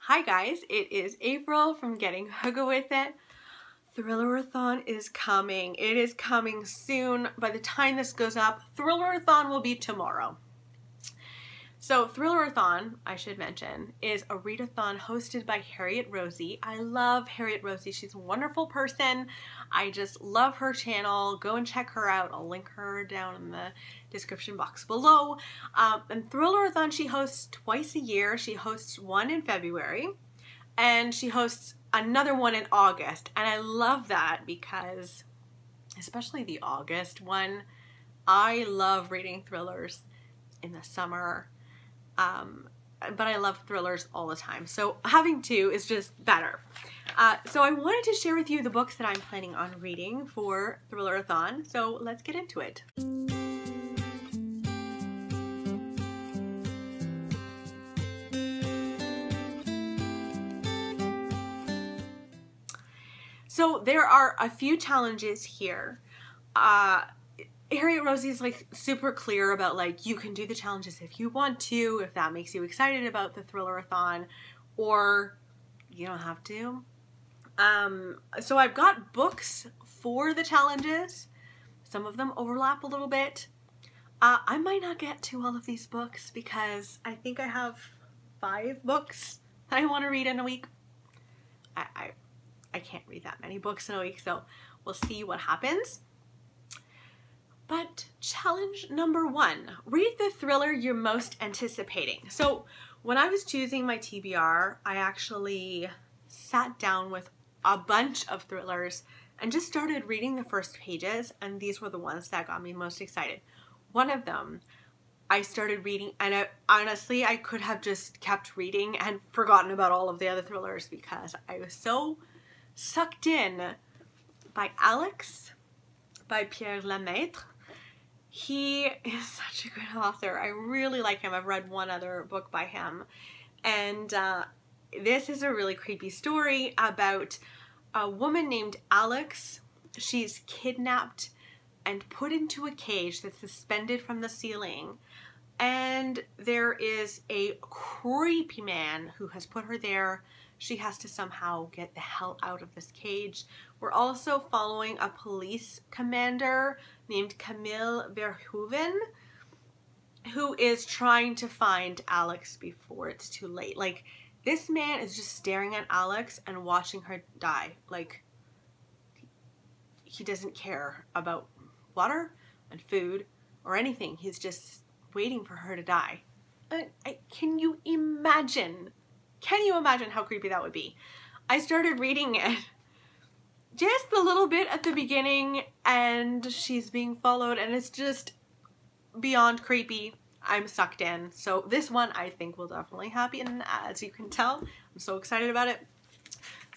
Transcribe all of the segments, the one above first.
Hi guys, it is April from Getting Hygge With It. Thrillerathon is coming. It is coming soon. By the time this goes up, Thrillerathon will be tomorrow. So Thrillerathon, I should mention, is a readathon hosted by Harriet Rosie. I love Harriet Rosie. She's a wonderful person. I just love her channel. Go and check her out. I'll link her down in the description box below. And Thrillerathon she hosts twice a year. She hosts one in February and she hosts another one in August. And I love that because, especially the August one, I love reading thrillers in the summer. But I love thrillers all the time. So having two is just better. So I wanted to share with you the books that I'm planning on reading for Thrillerathon. So let's get into it. So there are a few challenges here. Harriet Rosie is like super clear about like you can do the challenges if you want to, if that makes you excited about the Thrillerathon, or you don't have to. So I've got books for the challenges. Some of them overlap a little bit. I might not get to all of these books because I think I have 5 books that I want to read in a week. I can't read that many books in a week, so we'll see what happens. But challenge number 1, read the thriller you're most anticipating. So when I was choosing my TBR, I actually sat down with a bunch of thrillers and just started reading the first pages, and these were the ones that got me most excited. One of them I started reading, and honestly I could have just kept reading and forgotten about all of the other thrillers because I was so sucked in by Alex by Pierre Lemaitre. He is such a good author. I really like him. I've read one other book by him. And this is a really creepy story about a woman named Alex. She's kidnapped and put into a cage that's suspended from the ceiling. And there is a creepy man who has put her there. She has to somehow get the hell out of this cage. We're also following a police commander named Camille Verhoeven, who is trying to find Alex before it's too late. Like, this man is just staring at Alex and watching her die. Like, he doesn't care about water and food or anything. He's just waiting for her to die. Can you imagine? Can you imagine how creepy that would be? I started reading it just a little bit at the beginning and she's being followed and it's just beyond creepy. I'm sucked in. So this one I think will definitely happen, as you can tell. I'm so excited about it.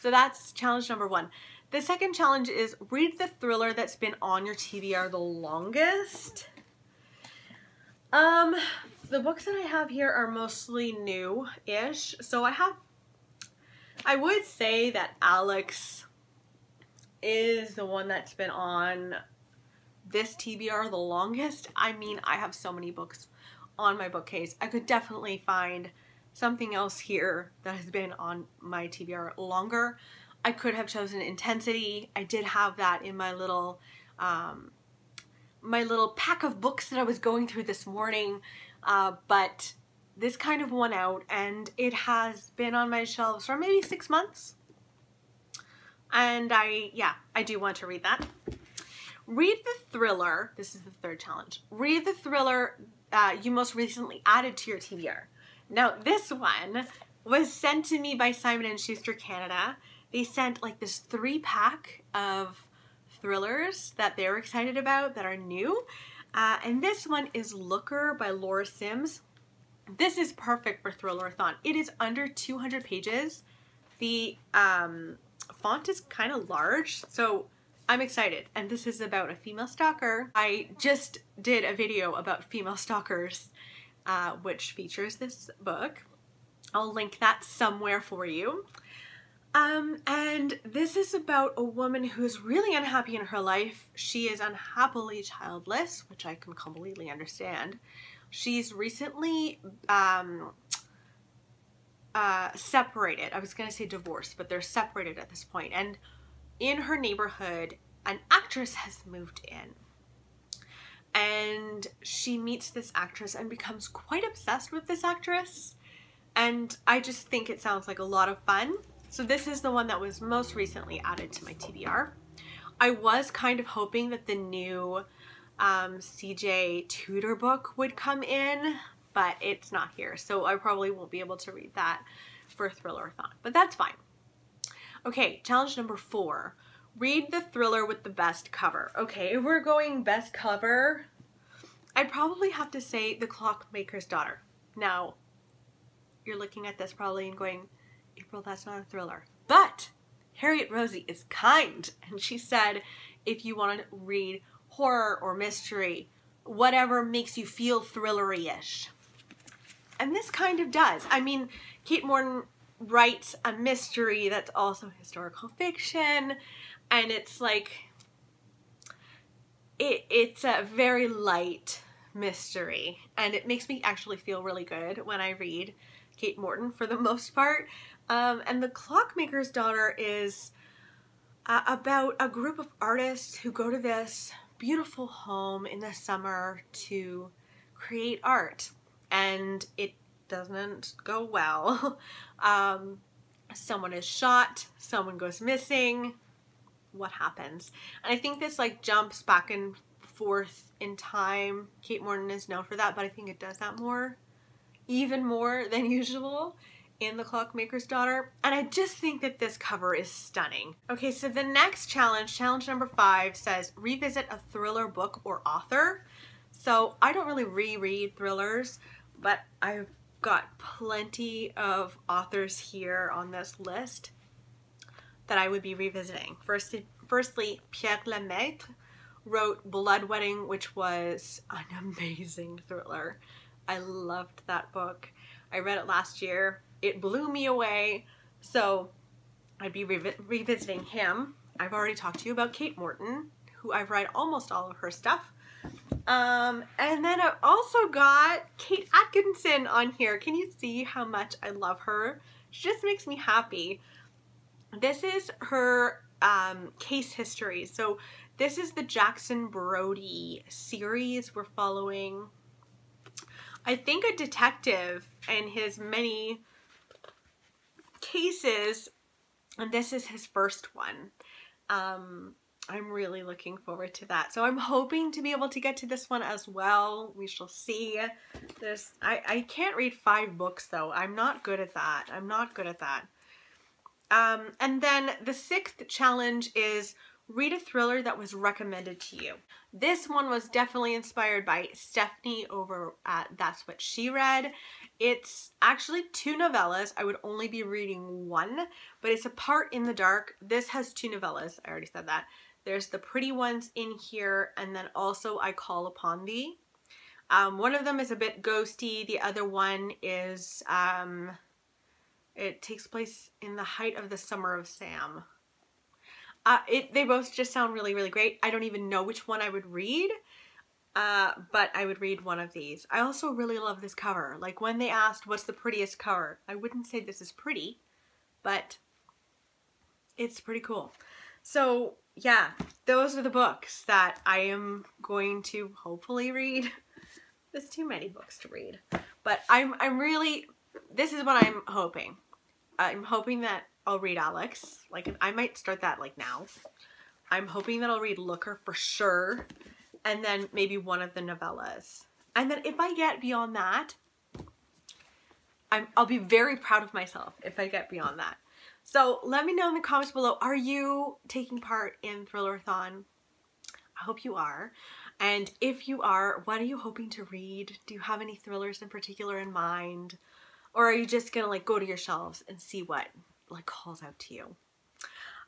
So that's challenge number 1. The second challenge is read the thriller that's been on your TBR the longest. The books that I have here are mostly new-ish. So I would say that Alex is the one that's been on this TBR the longest. I mean, I have so many books on my bookcase. I could definitely find something else here that has been on my TBR longer. I could have chosen Intensity. I did have that in my little pack of books that I was going through this morning, but this kind of won out and it has been on my shelves for maybe 6 months. And I do want to read that. Read the thriller, this is the third challenge, read the thriller you most recently added to your TBR. Now this one was sent to me by Simon & Schuster Canada. They sent like this 3-pack of thrillers that they're excited about that are new. And this one is Looker by Laura Sims. This is perfect for Thrillerathon. It is under 200 pages. The font is kind of large, so I'm excited. And this is about a female stalker. I just did a video about female stalkers, which features this book. I'll link that somewhere for you. And this is about a woman who's really unhappy in her life. She is unhappily childless, which I can completely understand. She's recently separated. I was going to say divorced, but they're separated at this point. And in her neighborhood, an actress has moved in. And she meets this actress and becomes quite obsessed with this actress. And I just think it sounds like a lot of fun. So this is the one that was most recently added to my TBR. I was kind of hoping that the new CJ Tudor book would come in, but it's not here. So I probably won't be able to read that for Thrillerathon, but that's fine. Okay, challenge number 4. Read the thriller with the best cover. Okay, if we're going best cover, I'd probably have to say The Clockmaker's Daughter. Now, you're looking at this probably and going, April, that's not a thriller. But Harriet Rosie is kind, and she said if you want to read horror or mystery, whatever makes you feel thrillery-ish. And this kind of does. I mean, Kate Morton writes a mystery that's also historical fiction, and it's like, it's a very light mystery, and it makes me actually feel really good when I read Kate Morton for the most part. And The Clockmaker's Daughter is about a group of artists who go to this beautiful home in the summer to create art, and it doesn't go well. Someone is shot, someone goes missing. What happens? And I think this like jumps back and forth in time. Kate Morton is known for that, but I think it does that even more than usual in The Clockmaker's Daughter. And I just think that this cover is stunning. Okay, so the next challenge number 5, says revisit a thriller book or author. So I don't really reread thrillers, but I've got plenty of authors here on this list that I would be revisiting. Firstly, Pierre Lemaitre wrote Blood Wedding, which was an amazing thriller. I loved that book. I read it last year. It blew me away. So I'd be revisiting him. I've already talked to you about Kate Morton, who I've read almost all of her stuff. And then I've also got Kate Atkinson on here. Can you see how much I love her? She just makes me happy. This is her case history. So this is the Jackson Brodie series we're following. I think a detective and his many cases, and this is his first one. I'm really looking forward to that. So I'm hoping to be able to get to this one as well. We shall see. I can't read 5 books though. I'm not good at that. And then the 6th challenge is read a thriller that was recommended to you. This one was definitely inspired by Stephanie over at That's What She Read. It's actually 2 novellas. I would only be reading 1, but it's A Part in the Dark. This has 2 novellas. I already said that. There's The Pretty Ones in here, and then also I Call Upon Thee. One of them is a bit ghosty. The other one is, it takes place in the height of the summer of Sam. They both just sound really, really great. I don't even know which one I would read, but I would read one of these. I also really love this cover. Like when they asked what's the prettiest cover, I wouldn't say this is pretty, but it's pretty cool. So yeah, those are the books that I am going to hopefully read. There's too many books to read, but I'm really, this is what I'm hoping. I'm hoping that I'll read Alex. Like, I might start that like now. I'm hoping that I'll read Looker for sure, and then maybe one of the novellas. And then if I get beyond that, I'll be very proud of myself if I get beyond that. So let me know in the comments below, are you taking part in Thrillerathon? I hope you are. And if you are, what are you hoping to read? Do you have any thrillers in particular in mind? Or are you just gonna like go to your shelves and see what like calls out to you?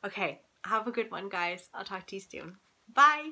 Okay, have a good one, guys. I'll talk to you soon. Bye.